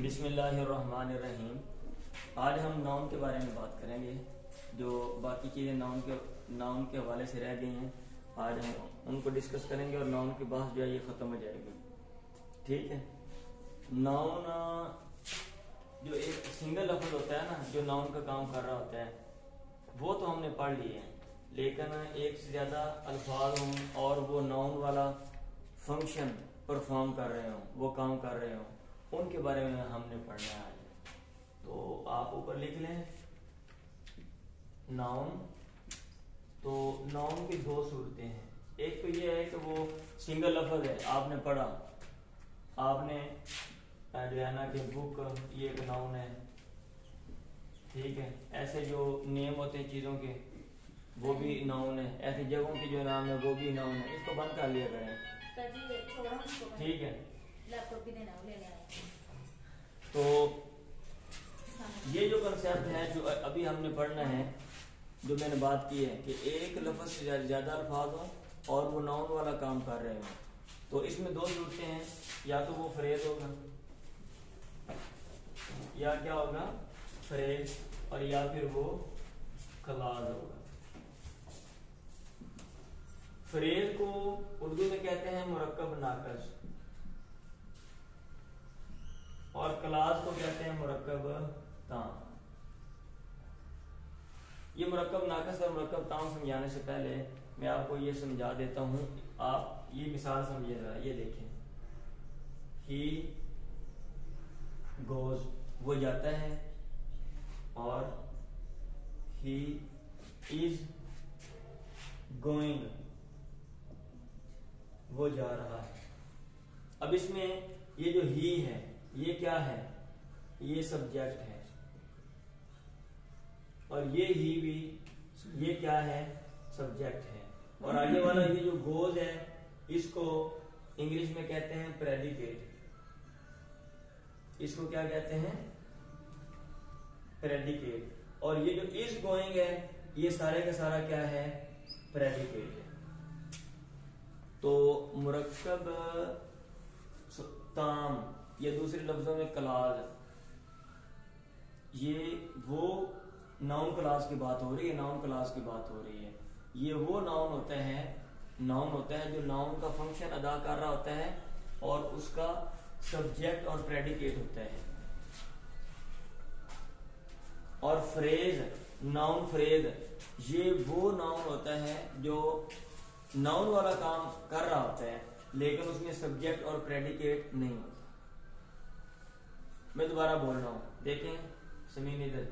बिस्मिल्लाहिर्रहमानिर्रहीम। आज हम नाउन के बारे में बात करेंगे। जो बाकी चीज़ें नाउन के हवाले से रह गई हैं, आज हम उनको डिस्कस करेंगे और नाउन की बात जो है ये ख़त्म हो जाएगी। ठीक है। नाउन जो एक सिंगल लफ्ज़ होता है ना, जो नाउन का काम कर रहा होता है, वो तो हमने पढ़ लिए हैं, लेकिन एक से ज़्यादा अल्फाज हों और वो नाउन वाला फंक्शन परफॉर्म कर रहे हों, वो काम कर रहे हों, उनके बारे में हमने पढ़ना है आज। तो आप ऊपर लिख लें नाउन। तो नाउन की दो सूरतें हैं। एक तो ये है कि वो सिंगल लफ्ज़ है, आपने पढ़ा, आपने जो है ना कि बुक, ये एक नाउन है। ठीक है। ऐसे जो नेम होते हैं चीज़ों के, वो भी नाउन है। ऐसी जगहों की जो नाम है वो भी नाउन है। इसको बंद कर लिया करें। ठीक है। लैपटॉप भी देना, वो लेने आए। तो ये जो कंसेप्ट है जो अभी हमने पढ़ना है, जो मैंने बात की है कि एक लफ्ज़ से ज़्यादा अल्फाज हो और वो नाउन वाला काम कर रहे हो, तो इसमें दो सूरतें हैं। या तो वो फ्रेज होगा, या क्या होगा, फ्रेज, और या फिर वो क्लाज होगा। फ्रेज को उर्दू में कहते हैं मुरक्कब नाकस, और क्लास को कहते हैं मुरक्कब ताम। ये मुरक्कब नाकस और मुरक्कब ताम समझाने से पहले मैं आपको ये समझा देता हूं। आप ये मिसाल समझिएगा। ये देखें, ही गोज, वो जाता है, और ही इज गोइंग, वो जा रहा है। अब इसमें ये जो ही है, ये क्या है, ये सब्जेक्ट है, और ये ही भी, ये क्या है, सब्जेक्ट है। और आगे वाला ये जो गोज है, इसको इंग्लिश में कहते हैं प्रेडिकेट। इसको क्या कहते हैं, प्रेडिकेट। और ये जो इज गोइंग है, ये सारे का सारा क्या है, प्रेडिकेट है। तो मुरक्कब ताम, ये दूसरे लफ्जों में क्लाज, ये वो नाउन क्लास की बात हो रही है, नाउन क्लास की बात हो रही है। ये वो नाउन होता है जो नाउन का फंक्शन अदा कर रहा होता है और उसका सब्जेक्ट और प्रेडिकेट होता है। और फ्रेज, नाउन फ्रेज, ये वो नाउन होता है जो नाउन वाला काम कर रहा होता है, लेकिन उसमें सब्जेक्ट और प्रेडिकेट नहीं होता। मैं दोबारा बोल रहा हूं, देखें समीन इधर।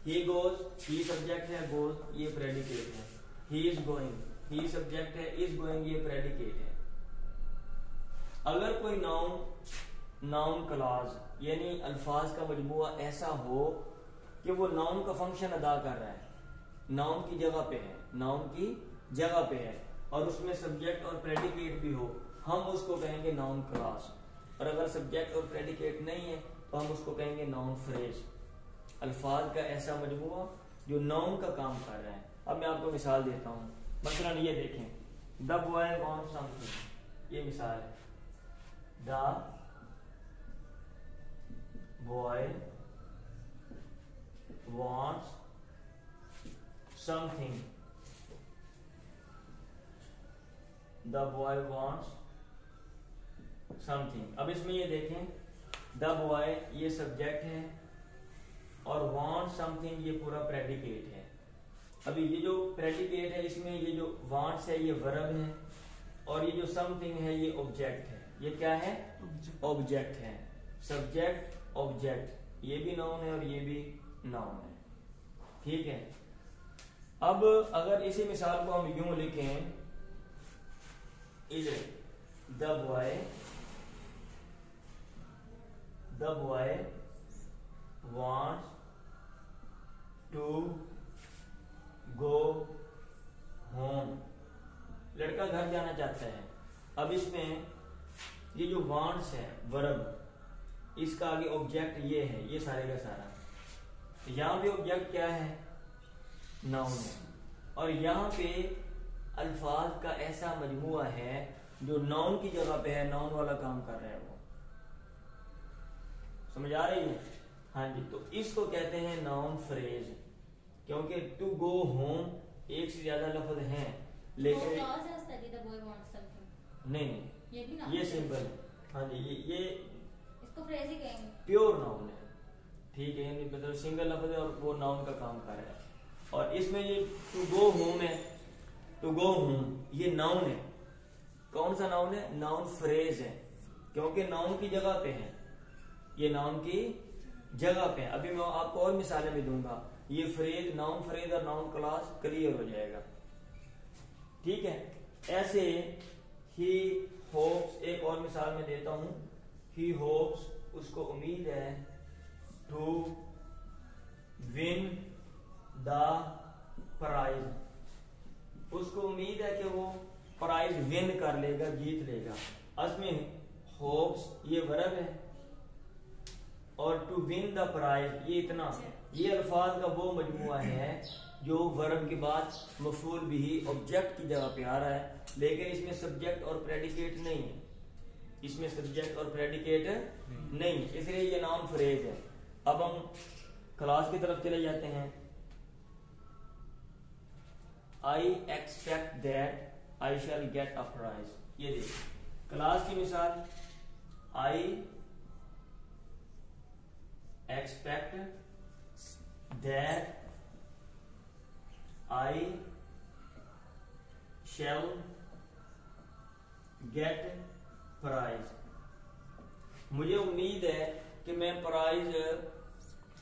ही गोज, ही सब्जेक्ट है, गोज ये प्रेडिकेट है। He is going, he subject है, इज गोइंग ये प्रेडिकेट है। अगर कोई नाउन क्लास यानी अल्फाज का मजमुआ ऐसा हो कि वो नाउन का फंक्शन अदा कर रहा है, नाउन की जगह पे है, नाउन की जगह पे है, और उसमें सब्जेक्ट और प्रेडिकेट भी हो, हम उसको कहेंगे नाउन क्लास। और अगर सब्जेक्ट और प्रेडिकेट नहीं है तो हम उसको कहेंगे नाउन फ्रेज। अल्फाज का ऐसा मजमुआ जो नाउन का काम कर रहा है। अब मैं आपको मिसाल देता हूं। मसलन ये देखें, द बॉय वांट्स समथिंग, ये मिसाल है। The boy wants something, the boy wants something. अब इसमें ये देखें, द बॉय ये सब्जेक्ट है और वांट समथिंग ये पूरा प्रेडिकेट है। अभी ये जो प्रेडिकेट है, इसमें ये जो वांट्स है ये वर्ब है, और ये जो समथिंग है ये ऑब्जेक्ट है। ये क्या है, ऑब्जेक्ट है। सब्जेक्ट ऑब्जेक्ट, ये भी नाउन है और ये भी नाउन है। ठीक है। अब अगर इसी मिसाल को हम यूं लिखें, इधर the boy wants to go home, लड़का घर जाना चाहता है। अब इसमें ये जो wants है वर्ब, इसका आगे ऑब्जेक्ट ये है, ये सारे का सारा। यहां पे ऑब्जेक्ट क्या है, नाउन है, और यहां पे अल्फाज का ऐसा मजमुआ है जो नाउन की जगह पे है, नाउन वाला काम कर रहा है वो। समझ आ रही है? हाँ जी, तो इसको कहते हैं नाउन फ्रेज, क्योंकि टू गो होम एक से ज्यादा लफ्ज हैं, लेकिन नहीं ये सिंपल है। हाँ जी, ये इसको फ्रेज ही कहेंगे, प्योर नाउन है, ठीक है, मतलब सिंगल लफ्ज है और वो नाउन का काम कर रहा है। और इसमें ये टू गो होम है, टू गो होम ये नाउन है। कौन सा नाउन है? नाउन फ्रेज है, क्योंकि नाउन की जगह पे है, ये नाउन की जगह पे है। अभी मैं आपको और मिसालें भी दूंगा, ये फ्रेज, नाउन फ्रेज और नाउन क्लास क्लियर हो जाएगा, ठीक है। ऐसे ही होप्स, एक और मिसाल में देता हूं, ही होप्स, उसको उम्मीद है, टू विन द प्राइज, उसको उम्मीद है कि वो प्राइज विन कर लेगा, जीत लेगा। असमें होप्स ये वर्ब है और टू विन द प्राइज ये इतना, ये अल्फाज का वो मजमुआ है जो वर्ब के बाद मफूल बिही ऑब्जेक्ट की जगह पे आ रहा है, लेकिन इसमें सब्जेक्ट और प्रेडिकेट नहीं है, इसमें सब्जेक्ट और प्रेडिकेट नहीं, इसलिए ये नाउन फ्रेज है। अब हम क्लास की तरफ चले जाते हैं। I expect that I shall get a prize, ये देखिए क्लास की मिसाल, I expect that I shall get prize, मुझे उम्मीद है कि मैं प्राइज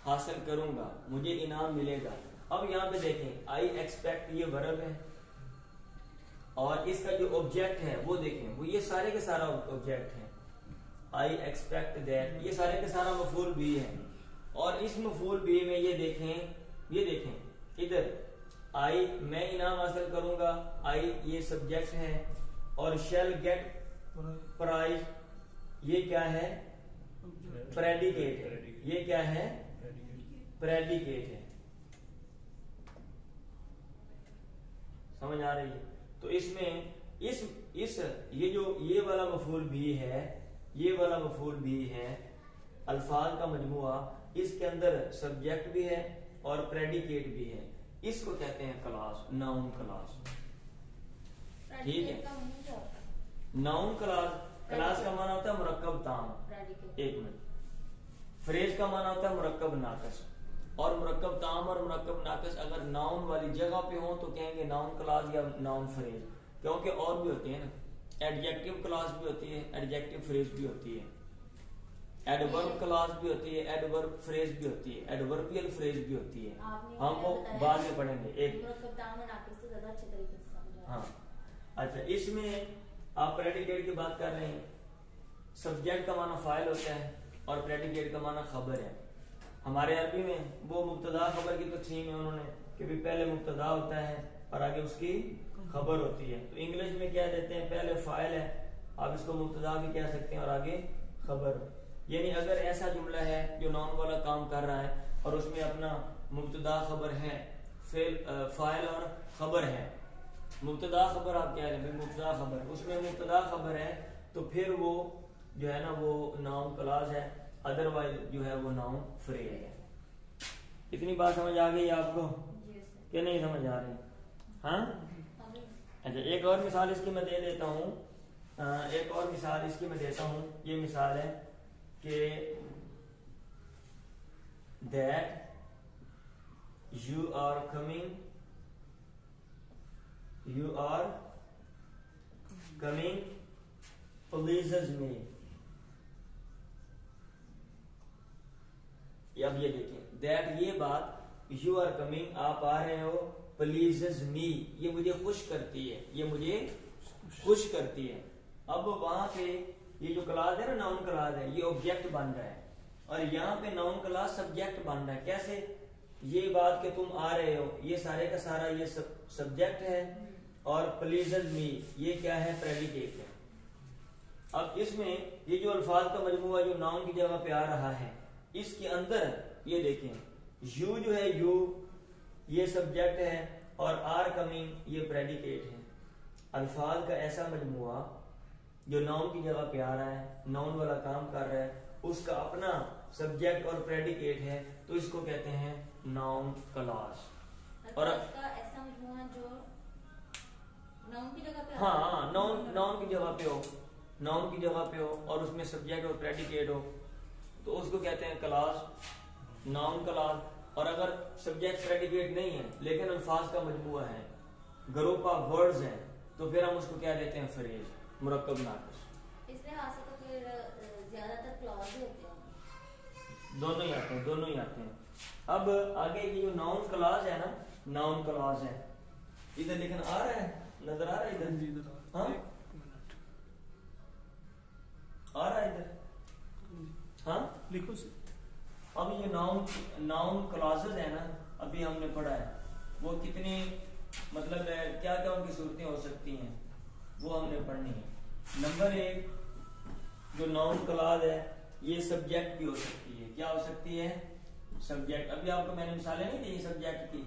हासिल करूंगा, मुझे इनाम मिलेगा। अब यहां पे देखें, आई एक्सपेक्ट ये वर्ब है और इसका जो ऑब्जेक्ट है वो देखें, वो ये सारे के सारा ऑब्जेक्ट है। आई एक्सपेक्ट दैट ये सारे के सारा मफूल भी है, और इस मफूल भी में ये देखें इधर, आई मैं इनाम हासिल करूंगा, आई ये सब्जेक्ट है, और शैल गेट प्राइज ये क्या है? प्रेडिकेट है। ये क्या है? प्रेडिकेट है। समझ आ रही है? तो इसमें इस ये जो ये वाला मफूल भी है, ये वाला मफूल भी है, अल्फाज का मजमुआ, इसके अंदर सब्जेक्ट भी है और प्रेडिकेट भी है, इसको कहते हैं क्लास, नाउन क्लास, ठीक है। नाउन क्लास का माना होता है मुरक्कब ताम, एक मिनट, फ्रेज का माना होता है मुरक्कब नाकस, और मुरक्कब ताम और मुरक्कब नाकस अगर नाउन वाली जगह पे हो तो कहेंगे नाउन क्लास या नाउन फ्रेज, क्योंकि और भी होती है ना, एडजेक्टिव क्लास भी होती है, एडजेक्टिव फ्रेज भी होती है, एडवर्ब क्लास भी होती है, एडवर्ब फ्रेज भी होती है, एडवर्बियल फ्रेज भी होती है, हम वो बाद में पढ़ेंगे। एक हाँ, अच्छा, इसमें आप प्रेडिकेट की बात कर रहे हैं, सब्जेक्ट का माना फाइल होता है और प्रेडिकेट का माना खबर है। हमारे अरबी में वो मुब्तदा खबर की तकसीम है उन्होंने, कि भी पहले मुब्तदा होता है और आगे उसकी खबर होती है। तो इंग्लिश में क्या देते हैं, पहले फाइल है, आप इसको मुब्तदा भी कह सकते हैं और आगे खबर। यानी अगर ऐसा जुमला है जो नाउन वाला काम कर रहा है और उसमें अपना मुब्तदा खबर है, फाइल और खबर है, मुब्तदा खबर आप कह रहे हैं, मुब्तदा खबर, उसमें मुब्तदा खबर है, तो फिर वो जो है ना वो नाउन क्लास है, अदरवाइज जो है वो नाउन फ्रेज है। इतनी बात समझ आ गई आपको कि नहीं समझ आ रही? हाँ, अच्छा, एक और मिसाल इसकी मैं दे देता हूँ, एक और मिसाल इसकी मैं देता हूँ। ये मिसाल है कि that you are coming pleases me। अब ये देखें, दैट ये बात, you are coming आप आ रहे हो, pleases me ये मुझे खुश करती है, ये मुझे खुश करती है। अब वहां पे ये जो क्लास है ना, नाउन क्लास है, ये ऑब्जेक्ट बन रहा है, और यहाँ पे नाउन क्लास सब्जेक्ट बन रहा है। कैसे? ये बात कि तुम आ रहे हो, ये सारे का सारा ये सब्जेक्ट है, और प्लीजेस मी ये क्या है? प्रेडिकेट है। अब इसमें ये जो अल्फाज का मजमूआ जो नाउन की जगह पे आ रहा है, इसके अंदर ये देखें, यू जो है, यू ये सब्जेक्ट है, और आर कमिंग ये प्रेडिकेट है। अल्फाज का ऐसा मजमूआ जो नाउन की जगह पे आ रहा है, नाउन वाला काम कर रहा है, उसका अपना सब्जेक्ट और प्रेडिकेट है, तो इसको कहते हैं नाउन क्लॉज। और इसका ऐसा मजमूआ जो नाउन की जगह पे हाँ, नाउन की जगह पे हो, नाउन की जगह पे हो और उसमें सब्जेक्ट और प्रेडिकेट हो, तो उसको कहते हैं क्लॉज, नाउन क्लॉज। और अगर सब्जेक्ट प्रेडिकेट नहीं है लेकिन अल्फाज का मजमूआ है, ग्रुप ऑफ वर्ड्स हैं, तो फिर हम उसको क्या देते हैं, फ्रेज, मुरक्कब नाक़िस। इसलिए वहां से तो फिर ज्यादातर क्लॉज ही होते हैं। दोनों ही आते हैं, दोनों ही आते हैं। अब आगे की जो नाउन क्लॉज है ना, नाउन क्लॉज है, इधर लिखना आ रहा है, नजर आ रहा है इधर? हाँ, आ रहा है इधर? हाँ, लिखो। अब ये नाउन क्लॉजेज है ना, अभी हमने पढ़ा है, वो कितनी मतलब क्या क्या उनकी सूरतें हो सकती हैं, वो हमने पढ़नी है। नंबर 1, जो नाउन क्लॉज है ये सब्जेक्ट भी हो सकती है। क्या हो सकती है? सब्जेक्ट। अभी आपको मैंने मिसालें नहीं दी सब्जेक्ट की,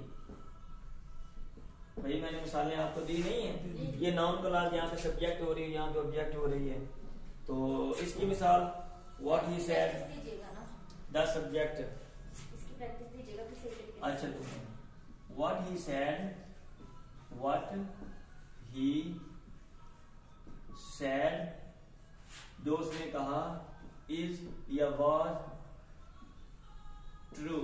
भाई मैंने मिसालें आपको दी नहीं है। ये नाउन क्लॉज यहाँ पे सब्जेक्ट हो रही है, यहाँ पे ऑब्जेक्ट हो रही है। तो इसकी मिसाल, what he said, the subject. इसकी प्रैक्टिस कीजिएगा फिर सही तरीके से। अच्छा, तो what he said, what he said, जो उसने कहा, इज या वाज ट्रू,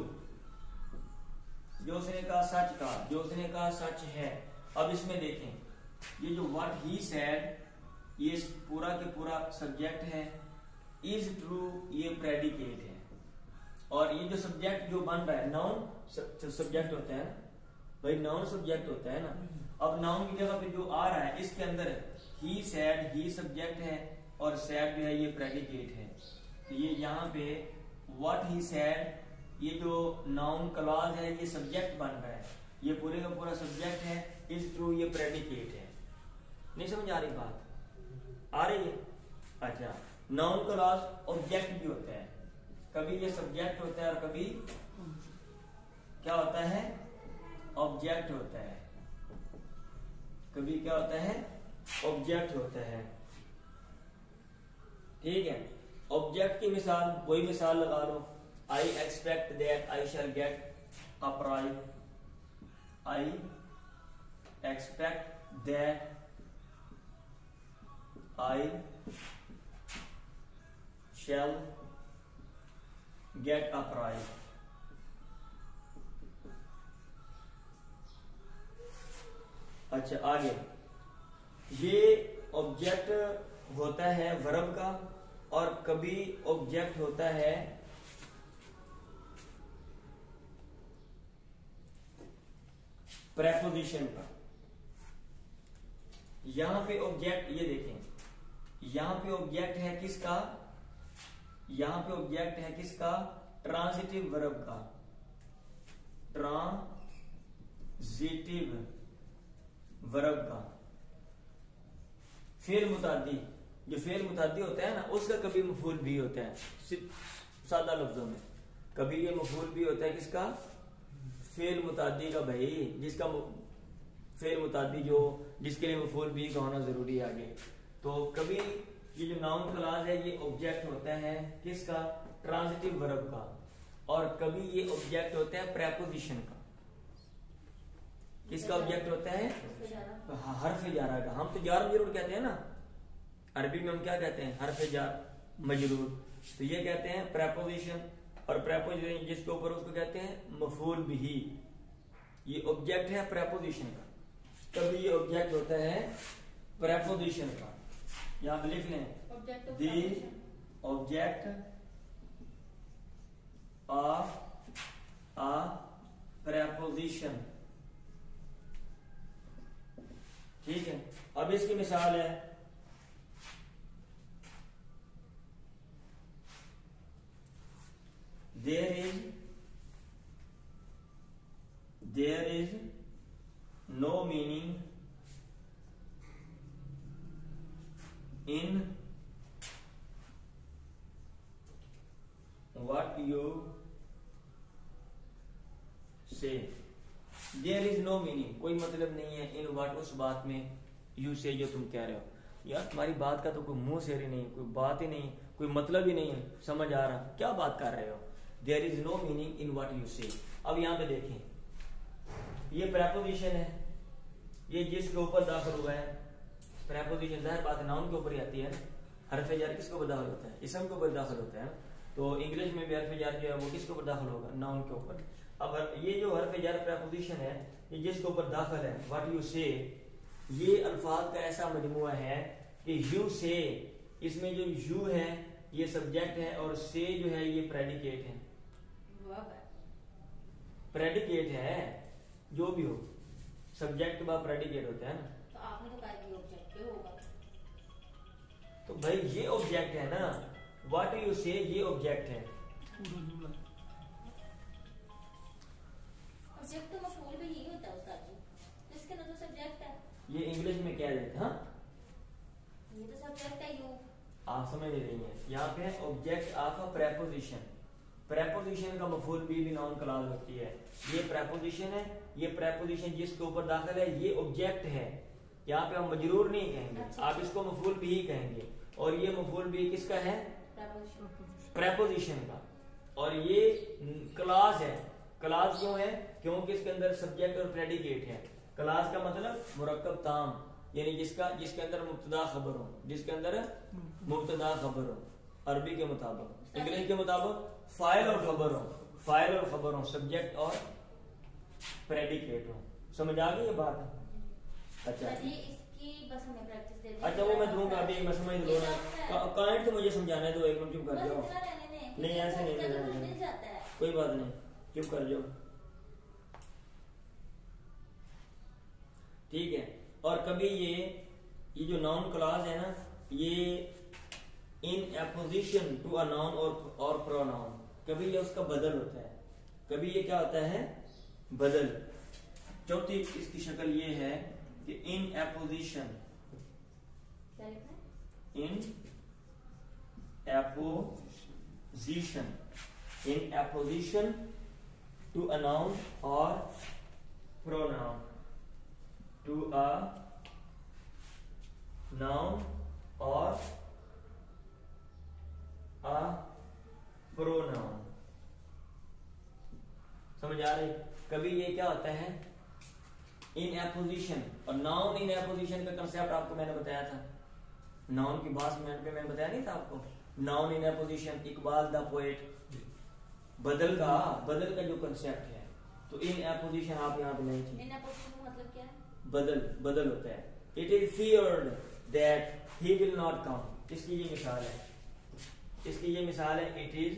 जो उसने कहा सच कहा, जो उसने कहा सच है। अब इसमें देखें, ये जो व्हाट ही सेड, ये पूरा के पूरा सब्जेक्ट है, इज ट्रू ये प्रेडिकेट है, और ये जो सब्जेक्ट जो बन रहा है, नाउन सब्जेक्ट होता है ना भाई, नाउन सब्जेक्ट होता है ना। अब नाउन की जगह पे जो आ रहा है इसके अंदर ही सेड, ही सब्जेक्ट है और सेड जो है ये प्रेडिकेट है। तो ये यहाँ पे व्हाट ही सेड, ये जो नाउन क्लॉज है ये सब्जेक्ट बन रहा है, ये पूरे का पूरा सब्जेक्ट है, इज ट्रू ये प्रेडिकेट है। नहीं समझ आ रही बात? आ रही है? अच्छा, नाउन क्लॉज ऑब्जेक्ट भी होता है, कभी ये सब्जेक्ट होता है और कभी क्या होता है, ऑब्जेक्ट होता है। कभी क्या होता है, ऑब्जेक्ट होता है। ठीक है, ऑब्जेक्ट की मिसाल, वही मिसाल लगा लो, I expect that I shall get a prize, I expect that I shall get a prize. अच्छा, आगे ये ऑब्जेक्ट होता है वर्ब का, और कभी ऑब्जेक्ट होता है प्रेपोजिशन का। यहां पे ऑब्जेक्ट, ये देखें, यहां पे ऑब्जेक्ट है किसका, यहां पे ऑब्जेक्ट है किसका, ट्रांजिटिव वर्ब का, ट्रांजिटिव वर्ब का। फेल मुतादी, जो फेल मुतादी होता है ना, उसका कभी मफूल भी होता है। सादा लफ्जों में कभी ये मफूल भी होता है किसका, फेल मुतादी का भाई, जिसका फेल मुतादी जो जिसके लिए मफूल भी का होना जरूरी है आगे। तो कभी ये जो नाउन क्लॉज है ये ऑब्जेक्ट होता है किसका, ट्रांजिटिव वर्ब का, और कभी ये ऑब्जेक्ट होता है प्रेपोजिशन का। किसका ऑब्जेक्ट होता है, हर्फ जारा का। हम तो जार मजरूर कहते हैं ना, अरबी में हम क्या कहते हैं, हर्फ जार मजरूर। तो ये कहते हैं प्रेपोजिशन, और प्रेपोजिशन जिसके ऊपर उसको कहते हैं मफूल बिही। ये ऑब्जेक्ट है प्रेपोजिशन का, कभी ये ऑब्जेक्ट होता है प्रेपोजिशन का। यहां पे लिख लें, the object of a preposition. ठीक है, अब इसकी मिसाल है, there is no meaning in what you say। There is no meaning, कोई मतलब नहीं है, इन व्हाट उस बात में, यू से जो तुम कह रहे हो। यार तुम्हारी बात का तो कोई मुंह शेर ही नहीं, कोई बात ही नहीं, कोई मतलब ही नहीं है समझ आ रहा, क्या बात कर रहे हो, there is no meaning in what you say. अब यहाँ पे देखें, ये प्रेपोजिशन है, ये जिसके ऊपर दाखिल हुआ है, प्रेपोजिशन जाहिर बात है नाउन के ऊपर ही आती है, हरफ जार किसके ऊपर दाखिल होता है, इसम के ऊपर दाखिल होता है। तो इंग्लिश में भी हरफ जार जो है वो किसके ऊपर दाखिल होगा, नाउन के ऊपर। अब ये जो हरफ जार प्रेपोजिशन है, ये जिसके ऊपर दाखिल है, व्हाट यू से, ये अल्फाज का ऐसा मजमुआ है कि यू से, इसमें जो यू है ये सब्जेक्ट है और से जो है ये प्रेडिकेट है, प्रेडिकेट है, जो भी हो सब्जेक्ट के बाद प्रेडिकेट होता है ना। तो आपने तो कहा कि ऑब्जेक्टिव होगा, तो भाई ये ऑब्जेक्ट है ना, व्हाट यू से ये ऑब्जेक्ट है। ऑब्जेक्ट तो मफूल भी यही होता है उस्ताद जी, तो इसके अंदर तो सब्जेक्ट है, ये इंग्लिश में क्या देते हैं, हाँ ये तो सब्जेक्ट है यू। आप समझ रही हैं, यहाँ पे object of a preposition, preposition का मफूल भी नाउन क्लॉज होती है। ये प्रेपोजिशन है, ये प्रेपोजिशन जिसके ऊपर दाखिल है ये ऑब्जेक्ट है, यहाँ पे हम मजरूर नहीं कहेंगे, अच्छा। आप इसको मफूल भी ही कहेंगे, और ये मफूल भी किसका है, प्रेपोजिशन का, और ये क्लास है। क्लास क्यों है, क्योंकि इसके अंदर सब्जेक्ट और प्रेडिकेट है। क्लास का मतलब मुरक्कब ताम, यानी जिसके अंदर मुब्तदा खबर हो, जिसके अंदर मुब्तदा खबर हो, अरबी के मुताबिक, इंग्लिश के मुताबिक फाइल और खबर हो, फाइल और खबर हो, सब्जेक्ट और प्रेडिकेट हो। समझ आ गई ये बात? अच्छा इसकी बस हमें प्रैक्टिस दे दें। अच्छा वो मैं दूंगा अभी, मैं समझ लो ना, काइंड तो मुझे समझाने दो, एक मिनट चुप कर जाओ। नहीं ऐसे नहीं जाता है, कोई बात नहीं, चुप कर जाओ, ठीक है। और कभी ये जो नाउन क्लॉज है ना, ये इन एपोजिशन टू अ नाउन और प्रोनाउन, कभी ये उसका बदल होता है, कभी ये क्या होता है, बदल। चौथी इसकी शक्ल ये है कि in apposition, in apposition, in apposition to a noun और प्रोनाउन, टू अ नाउन और अ प्रोनाउन। समझ आ रही? कभी ये क्या होता है इन एपोजिशन, और नाउन इन एपोजिशन का कंसेप्ट आपको मैंने बताया था, नाउन की बात में मैंने बताया नहीं था आपको, noun in apposition, Iqbal the poet, बदल का जो कंसेप्ट है, तो इन एपोजिशन आप यहाँ पे नहीं थी। इन एपोजिशन मतलब क्या है? बदल होता है। It is feared that he will not come, इसकी ये मिसाल है, इसकी ये मिसाल है, इट इज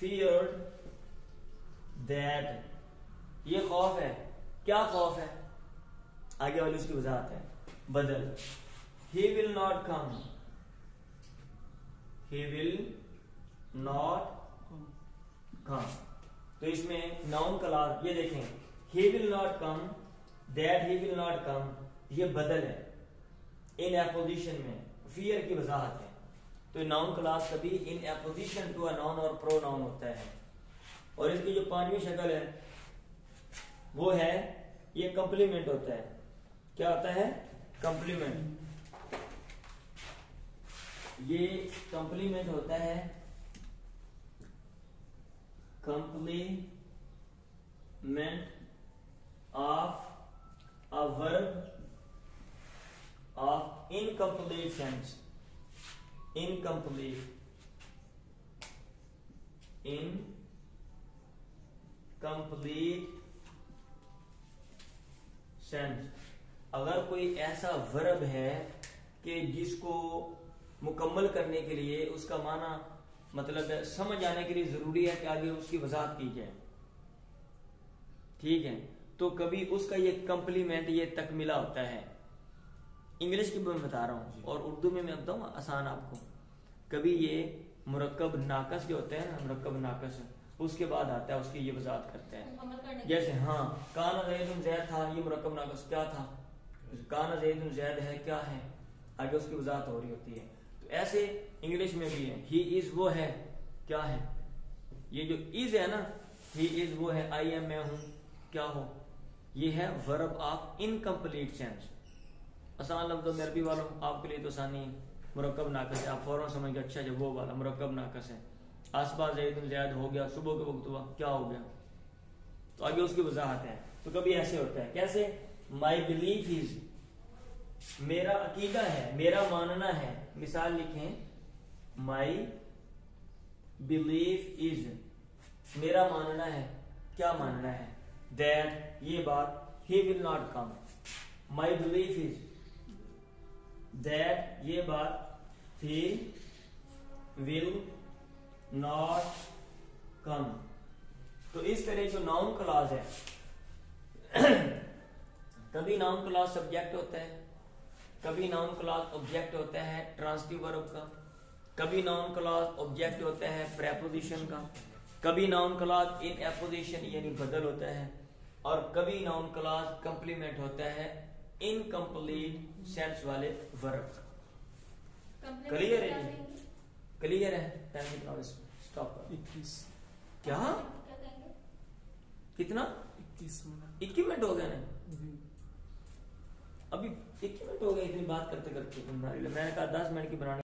feared that, ये खौफ है, क्या खौफ है, आगे वाली उसकी वजाहत है, बदल। he will not come, he will not come, तो इसमें नाउन क्लॉज ये देखें, he will not come, that he will not come, ये बदल है, इन एपोजिशन में फियर की वजाहत है। तो नाउन क्लास कभी इन एपोजिशन टू अ नाउन और प्रोनाउन होता है। और इसकी जो पांचवी शक्ल है वो है ये कंप्लीमेंट होता है। क्या होता है? कंप्लीमेंट। ये कंप्लीमेंट होता है, complement of a verb of incomplete sense, incomplete sense. अगर कोई ऐसा वर्ब है कि जिसको मुकम्मल करने के लिए उसका माना मतलब है, समझ आने के लिए जरूरी है कि आगे उसकी वजाहत की जाए, ठीक है, तो कभी उसका ये कंप्लीमेंट, ये तकमिला होता है। इंग्लिश की मैं बता रहा हूँ और उर्दू में मैं बताऊँ आसान आपको। कभी ये मुरक्कब नाकस जो होते हैं ना, मुरक्कब नाकस, उसके बाद आता है, उसकी ये वजाहत करते हैं। जैसे हाँ, काना ज़ैदुन ज़ैद था, ये मुरक्कब नाकस क्या था, काना ज़ैदुन ज़ैद है, क्या है, आगे उसकी वजाहत हो रही होती है। तो ऐसे इंग्लिश में भी है, ही इज वो है, क्या है, ये जो इज है ना, ही इज वो है, आई एम मैं हूं, क्या हो, ये है वर्ब ऑफ इनकम्प्लीट सेंस। आसान लफ्ज मेरे भी वालों आपके लिए तो आसानी है, मुरक्कब नाकस है, आप फौरन समझ गए अच्छा जब वो वाला मुरक्कब नाकस है। आसपास ज़ैद हो गया, सुबह के वक्त हुआ, क्या हो गया, तो आगे उसकी वजाहत है। तो कभी ऐसे होता है, कैसे, माई बिलीफ इज, मेरा अकीदा है, मेरा मानना है। मिसाल लिखें, माई बिलीफ इज, मेरा मानना है, क्या मानना है, दैट, ये बात, he will not come. My belief is that, ये बात, ही विल नॉट कम। तो इस तरह जो नाउन क्लॉज है कभी नाउन क्लॉज सब्जेक्ट होता है, कभी नाउन क्लॉज ऑब्जेक्ट होता है ट्रांसिटिव वर्ब का, कभी नाउन क्लॉज ऑब्जेक्ट होता है प्रेपोजिशन का, कभी नाउन क्लॉज इन एपोजिशन यानी बदल होता है, और कभी नाउन क्लॉज कंप्लीमेंट होता है इनकम्प्लीट सेंस वाले वर्ब का। क्लियर है जी? क्लियर है? स्टॉप। 21 क्या कितना 21 मिनट हो गए ना, अभी 21 मिनट हो गए इतनी बात करते करते। मैंने कहा 10 मिनट की बनाने